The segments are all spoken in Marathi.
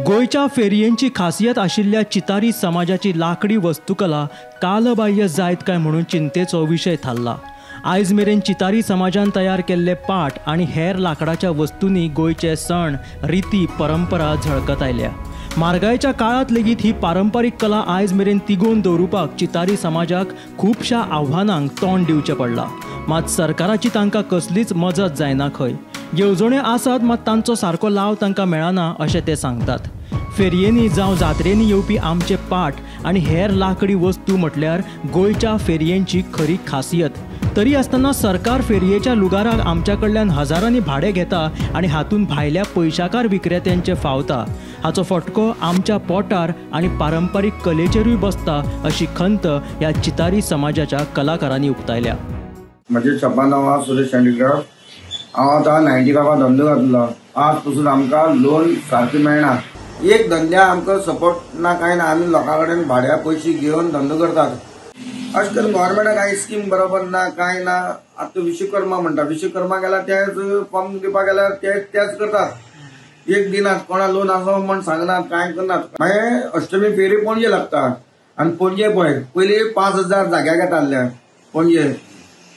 गोयच्या फेरयेंची खासियत आशिल्ल्या चितारी समाजाची लाकडी वस्तुकला कालबाह्य जायत काय म्हणून चिंतेचो विषय थारला। आयज मेरेन चितारी समाजान तयार केल्ले पाट आणि हेर लाकडाच्या वस्तूंनी गोयचे सण रिती परंपरा झळकत आयल्या। म्हारगायेच्या काळात लेगीत ही पारंपारीक कला आयज मेरेन तिगोवन दवरुपाक चितारी समाजाक खूबशा आव्हानांक तोंड दिवचें पडलां। मात सरकाराची तांकां कसलीच मजत जायना खंय। येवजण्यो आसात मात तांचो सारको लाव तांकां मेळना अशें ते सांगतात। फेरयेंनी जावं जात्रेनी येवपी आमचे पाट आणि हेर लाकडी वस्तू म्हटल्यार गोयच्या फेरयेंची खरी खासियत। तरी आसतना सरकार फेरयेच्या लुगाराक आमच्या कडल्यान हजारांनी भाडें घेता आणि हातून भायल्या पयशाकार विक्रेत्यांचे फावता। हाचो फटको आमच्या पोटार आणि पारंपारीक कलेचेरूय बसता अशी खंत ह्या चितारी समाजाच्या कलाकारांनी उक्तायल्या। म्हजें छप्पन नांव सुरेश शेंडीकर। हांव आतां 95 धंदो घातलो। आज पसून आमकां लोन सारकी मेळना। एक धंद्या आमकां सपोर्ट ना कांय ना, आमी लोकां कडेन भाड्या पयशे घेवन धंदो करतात। अशें करून गव्हर्मेंटाक कांय स्कीम बरोबर ना कांय ना। आतां विश्वकर्मा म्हणटा, विश्वकर्मा गेल्यार तेच फॉर्म दिवपाक गेल्यार तेच करतात। एक दिनात कोणा लोन आसा म्हण सांगनात, कांय करनात। मागीर अष्टमी फेरी पणजे लागता आनी पणजे पळय पयलीं 5000 जाग्याक येताले पणजे,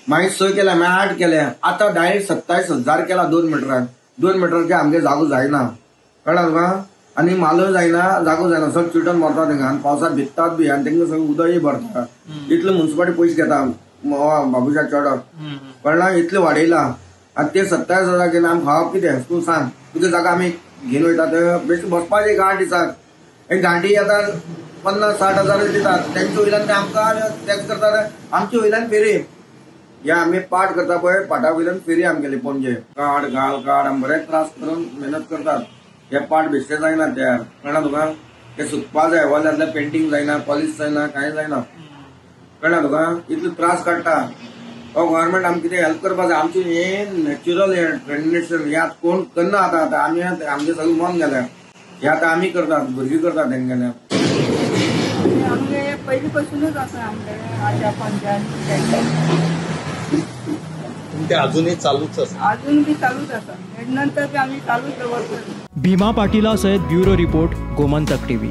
मागीर 6 केल्या, मागीर 8 केल्या, आतां डायरेक्ट 27,000 केला 2 मिटराक। 2 मिटराचे आमगे जागो जायना, कळ्ळें तुका? आनी मालोय जायना, जागो जायना, सगळें चिटून मरता थिंगा आनी पावसाक भिजतात बी आनी तेंका सगळें उदकय भरता। इतले म्युनिसिपालिटी पयशे घेता बाबूशा चेडो, कळ्ळें? इतले वाडयला आनी ते 27,000 घेवन आमी खावप कितें? तूं सांग। तुगे जागा आमी घेवन वयतात बेश्टी बसपाचें 8 दिसाक। एक गांठी येतात 50-60,000 दितात, तेंचे वयल्यान ते आमकां टॅक्स करतात। आमचे वयल्यान फेरी हे आमी पाट करता पळय, पाटा वयल्यान फेरी आमगेली पणजे काड घाल काड आमी बरें त्रास करून मेहनत करतात। हे पाट बेश्टे जायना तयार, कळ्ळें तुका? ते सुकपा जाय, वाल्यातले पेंटींग जायना, पॉलिश जायना, कांय जायना, कळ्ळें तुका? इतले त्रास काडटा। हो गव्हर्मेंट आमकां कितें हेल्प करपा जाय। आमचें हे नॅचरल हे ट्रेडिशनल हे आतां कोण करना। आतां आमी आमचें सगळें मन गेलें, हे आतां आमी करतात, भुरगीं करतात तेंगेले। आमगे पयलीं पासूनच आसा आमगे आजा पंचायत ते अजूनही चालूच आसा, अजून बी चालूच आसा, नंतर बी आमी चालूच दवरतली। भीमा पाटीला सयत ब्युरो रिपोर्ट, गोमंतक टीव्ही।